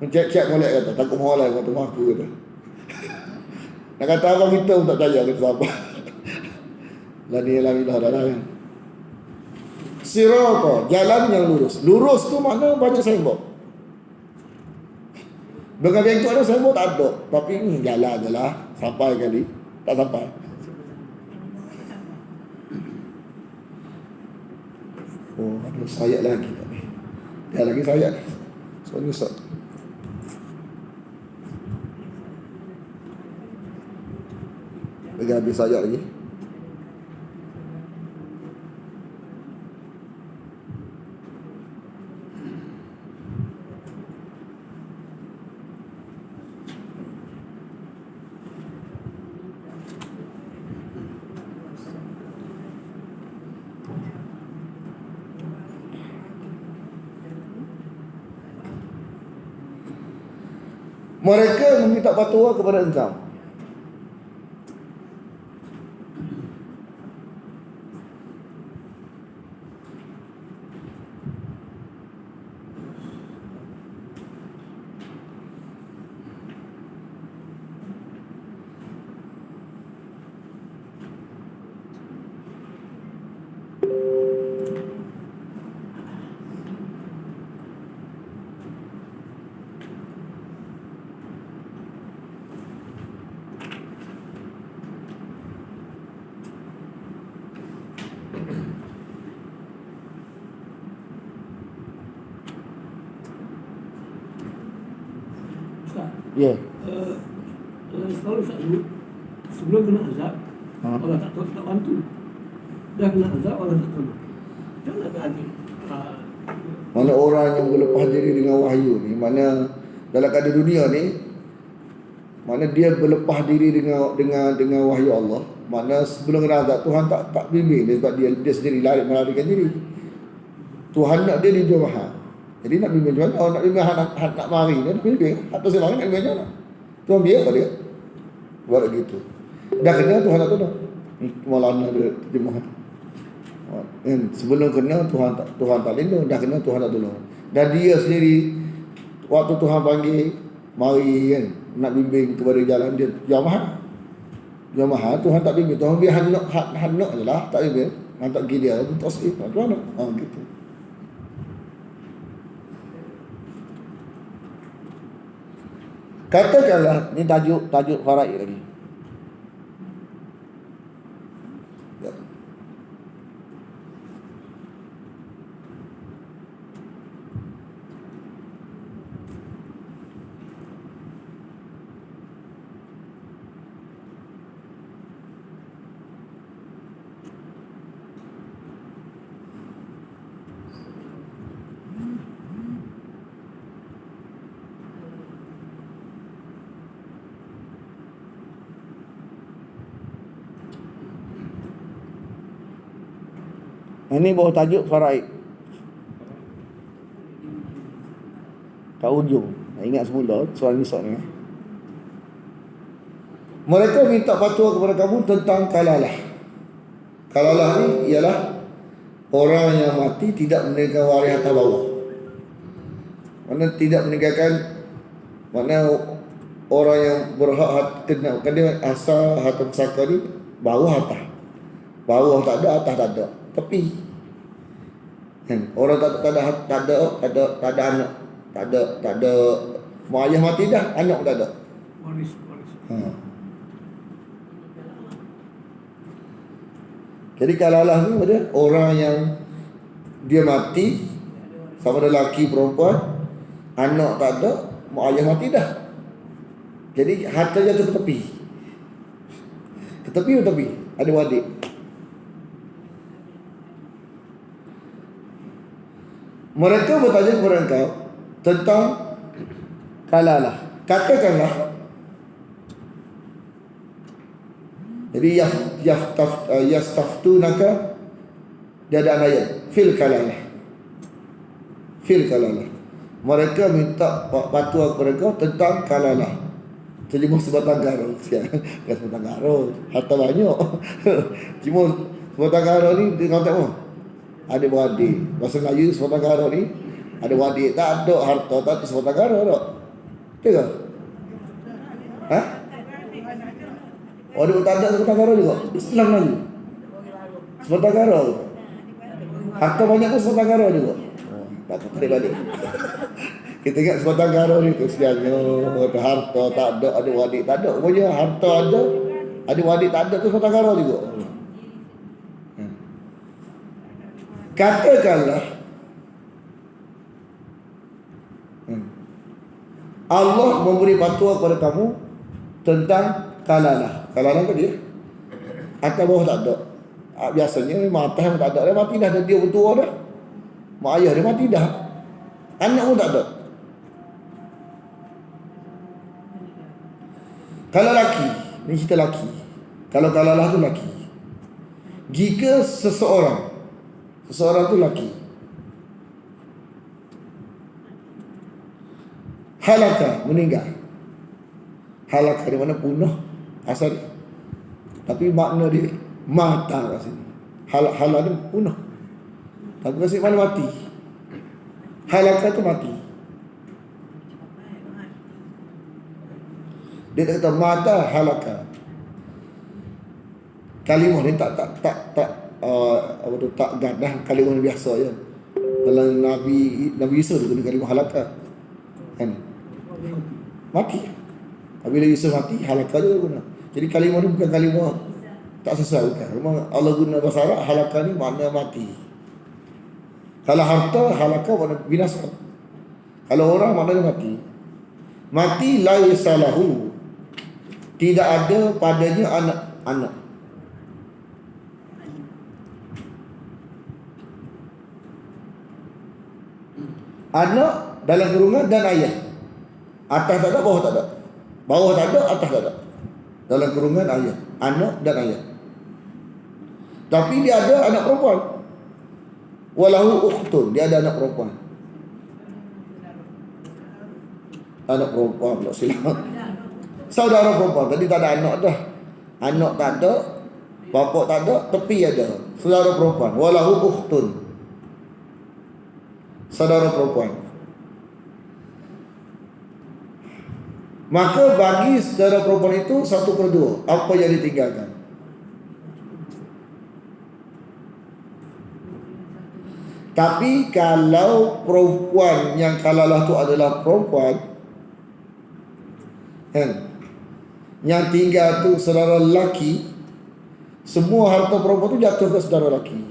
Cek molek kata. Takut rumah orang lain. Kata rumah aku kata. Nak kata abang kita pun tak percaya. Kata sahabat. Alhamdulillah dah kan. Sirata, jalan yang lurus. Lurus tu makna banyak sembok. Dengan bengkok ada sembok tak ada. Tapi jalan je lah. Sampai kali. Tak sampai. Ada sayat lagi tak ni. Dah lagi sayat ni. So nyusat. Lagi habis sayat lagi. Mereka meminta fatwa kepada engkau. Ya. Selalu Ustaz sebelum kena azab, Allah tak bantu. Dah kena azab, Allah tak tolong. Macam mana keadaan? Mana orang yang berlepas diri dengan wahyu ni, mana dalam keadaan dunia ni, mana dia berlepas diri dengan wahyu Allah, mana sebelum kena azab Tuhan tak bimbing dia, sebab dia sendiri melarikan diri. Tuhan nak dia di Johor. Jadi nak bimbing macam mana? Nak bimbing nak mari dia nak bimbing. Atau saya mari nak bimbing macam mana? Tuhan biar dia buat gitu. Dah kena Tuhan tak tolong. Maulana dia terjemah. Kan sebelum kena Tuhan tak lindung, dah kena Tuhan tak tolong. Dan dia sendiri waktu Tuhan panggil mari kan nak bimbing kepada jalan dia jamaah. Jamaah Tuhan tak bimbing. Tuhan biar hendak je lah, tak bimbing. Hantar pergi dia tasbih. Macam mana? Gitu. Katakanlah ni tajuk faraid lagi. Ya. Ini bawah tajuk faraid. Kat ujung. Ingat semula soalan Nisa ni. Mereka minta fatwa kepada kamu tentang kalalah. Kalalah ni ialah orang yang mati tidak meninggalkan waris harta bawah. Mana tidak meninggalkan, mana orang yang berhak kena dia asal harta pusaka ni bawah harta. Bawah tak ada, atas tak ada, tepi. Orang tak ada anak, tak ada mak ayah mati dah, anak pun tak ada. Waris. Jadi kalalah ni ada orang yang dia mati, sama ada lelaki perempuan, anak tak ada, mak ayah mati dah. Jadi harta jatuh ke tepi. Ke tepi, ada wadik. Mereka bertanya kepada engkau tentang kalalah. Katakanlah. Jadi yastaftunaka, dia ada ayat fil kalalah. Mereka minta fatwa kepada engkau tentang kalalah. Terjemah sebatang karo. Bukan sebatang karo, harta banyak. Cuma sebatang karo ni dia kata apa? Ada wadik. Bahasa Melayu sebatang karo ni ada wadik, tak ada harta, tak ada sebatang karo tak? Betul ke? Ha? Oh, dia tak ada sebatang karo juga. Islam Melayu. Sebatang karo. Harta banyak pun sebatang karo juga. Tak tarik balik. Kita ingat sebatang karo ni kesiannya, harta tak ada wadik tak ada. Pokoknya harta ada wadik tak ada tu sebatang karo juga. Katakanlah Allah memberi fatwa kepada kamu tentang kalalah. Kalalah tadi atas bawah tak ada. Biasanya mata yang tak ada, dia mati dah, dia bertua dah. Mak ayah dia mati dah, anak pun tak ada. Kalau laki, ni cerita laki. Kalau kalalah tu laki. Jika seseorang tu laki, halaka, meninggal. Halaka di mana punah asal, tapi makna dia mata kat sini. Halak ni punah, tapi kat sini mana mati. Halaka tu mati. Dia tak kata mata halaka. Kalimah ni tak gadah, kalimah ni biasa je. Dalam Nabi Yusuf dia guna kalimah halaka. Kan? Mati. Apabila Yusuf mati, halaka dia guna. Jadi kalimah ni bukan kalimah tak sesuai, bukan. Memang Allah guna bahasa Arab, halaka ni makna mati. Kalau harta, halaka makna binasa. Kalau orang maknanya mati. Mati laisa lahu, tidak ada padanya anak. Anak dalam kurungan dan ayah. Atas tak ada, bawah tak ada. Bawah tak ada, atas tak ada. Dalam kurungan ayah, anak dan ayah. Tapi dia ada anak perempuan. Walahu ukhtun, dia ada anak perempuan. Anak perempuan pula silap. Saudara perempuan, tadi tak ada anak dah. Anak tak ada, bapak tak ada, tepi ada. Saudara perempuan, walahu ukhtun, saudara perempuan. Maka bagi saudara perempuan itu 1/2 apa yang ditinggalkan. Tapi kalau perempuan yang kalalah tu adalah perempuan, kan, yang tinggal tu saudara lelaki, semua harta perempuan tu jatuh ke saudara lelaki.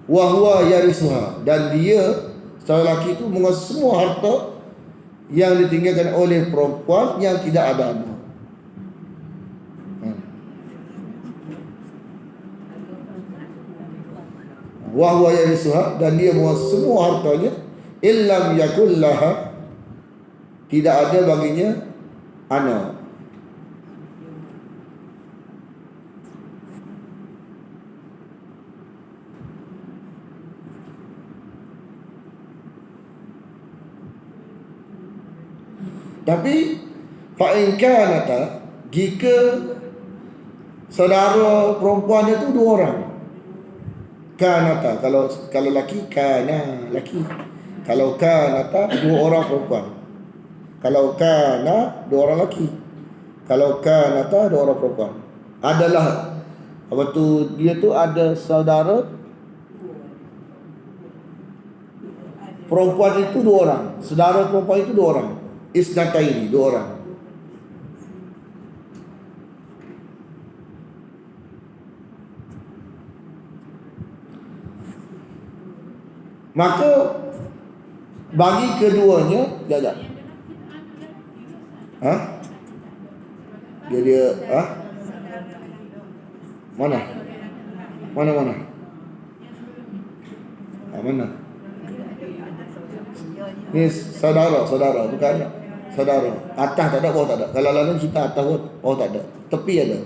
Wa huwa yarisuha, dan dia saudara lelaki tu menguasai semua harta yang ditinggalkan oleh perempuan yang tidak ada anak. Wa huwa yarisuha, dan dia menguasai semua hartanya. Illam yakul laha, tidak ada baginya anak. Tapi fa in kanata, jika saudara perempuannya tu 2 orang. Kanata, kalau laki kana laki. Kalau kanata 2 orang perempuan. Kalau kana 2 orang laki. Kalau kanata 2 orang perempuan. Adalah Apa tu, dia tu ada saudara perempuan itu 2 orang. Saudara perempuan itu 2 orang. Isnataini, 2 orang. Maka bagi keduanya, jap. Ha? Dia ha? Mana? Ha, mana? Ni saudara, bukan saudara. Atas tak ada, bawah tak ada. Kalau lalu kita atas pun, bawah tak ada. Tepi ada.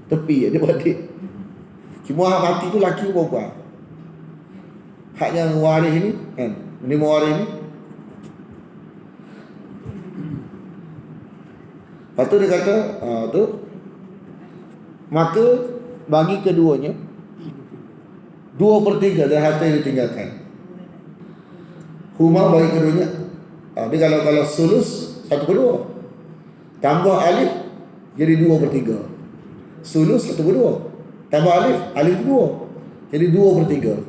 Tepi ada balik. Cuma hak mati tu laki ke perempuan? Hak yang waris ni kan, ini mewaris ni. Lepas tu dia kata tu, maka bagi keduanya 2/3 dari harta yang ditinggalkan. Huma bagi keduanya. Dia kalau sulus 1/2, tambah alif jadi 2/3. Sulus 1/2, tambah alif 2, jadi 2/3.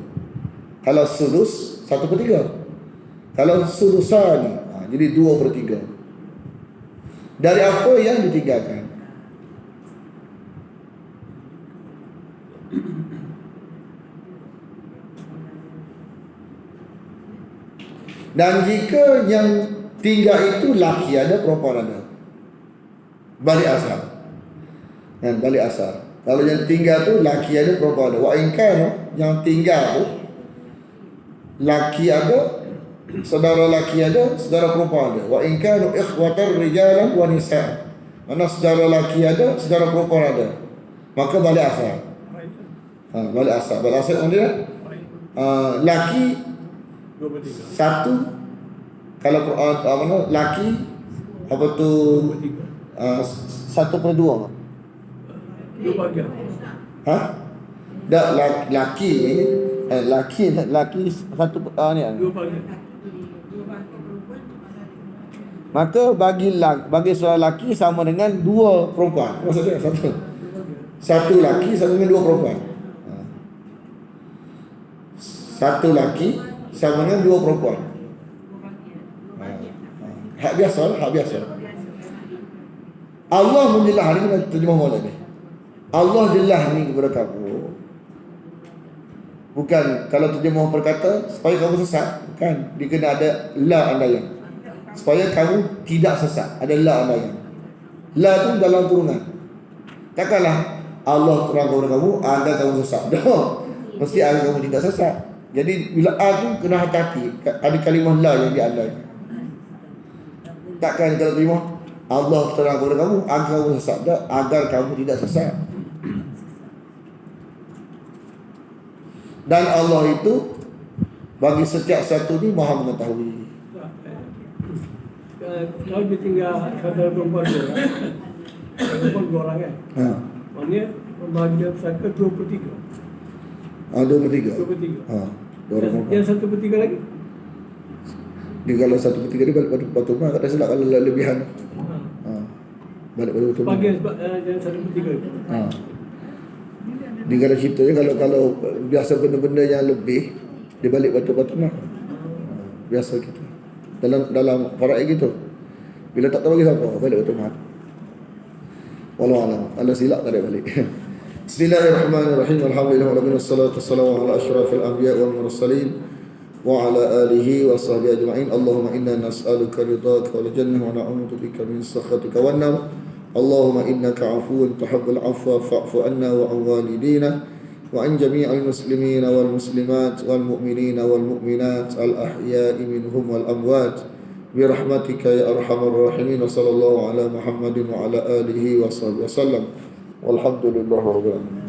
Kalau sulus 1/3, kalau sulusan jadi 2/3 dari apa yang ditinggalkan. Dan jika yang tinggal itu laki ada, perempuan ada, balik asal. Dan balik asal. Kalau yang tinggal tu laki ada, perempuan ada. Wa inkan, yang tinggal tu laki ada, saudara laki ada, saudara perempuan ada. Wa inkan ikhwatar rijalan wa nisa'. Mana saudara laki ada, saudara perempuan ada. Maka balik asal. Balik asal. Balik asal mana dia? Laki 1, kalau mana laki apa tu 1/2. 2 bahagian. Ha? Dak laki ni laki satu ni. 2 bahagian. Maka bagi seorang laki sama dengan 2 perempuan. Maksudnya satu laki sama dengan 2 perempuan. Satu laki sama dengan 2 perempuan. Hak biasa. Allah menjelah hari ni, terjemah mula ni. Allah jelah ni kepada kamu. Bukan kalau terjemah berkata supaya kamu sesat, bukan. Dia kena ada la andaian. Supaya kamu tidak sesat, ada la andaian. La tu dalam kurungan. Takkanlah Allah terang kepada kamu agar kamu sesat. No. Mesti agar kamu tidak sesat. Jadi bila A tu kena hati-hati, ada kalimah la yang diandaikan. Takkan kalau terima Allah terang kepada kamu agar kamu sesat, agar kamu tidak sesat. Dan Allah itu bagi setiap satu ni Maha mengetahui. Kalau dia tinggal saudara perempuan 2 orang, perempuan 2 orang kan? Maknanya pembahagian pusaka 2/3. 2/3. 2/3. Yang 1/3 lagi? Dia kalau 1/3 dia balik pada rumah, tak ada silap kalau lebihan. Balik pada rumah. Bahagian yang 1/3 itu. Dia kalau ceritanya kalau biasa benda-benda yang lebih dia balik batu-batu mah. Biasa gitu. Dalam faraid gitu. Bila tak tahu lagi siapa, balik batu mah. Wallahu a'lam. Allah silap tak ada balik. Bismillahirrahmanirrahim. Alhamdulillah wassalatu wassalamu ala asyrafil anbiya wal mursalin wa ala alihi wa sahbihi ajma'in. Allahumma inna nas'aluka ridhaka wal jannah wa na'udzubika min sakhatika wan nar. اللهم إنك عفو تحب العفو فاعف عنا وعن والدينا وعن جميع المسلمين والمسلمات والمؤمنين والمؤمنات الأحياء منهم والأموات برحمتك يا أرحم الراحمين. وصلى الله على محمد وعلى آله وصحبه وسلم والحمد لله رب العالمين.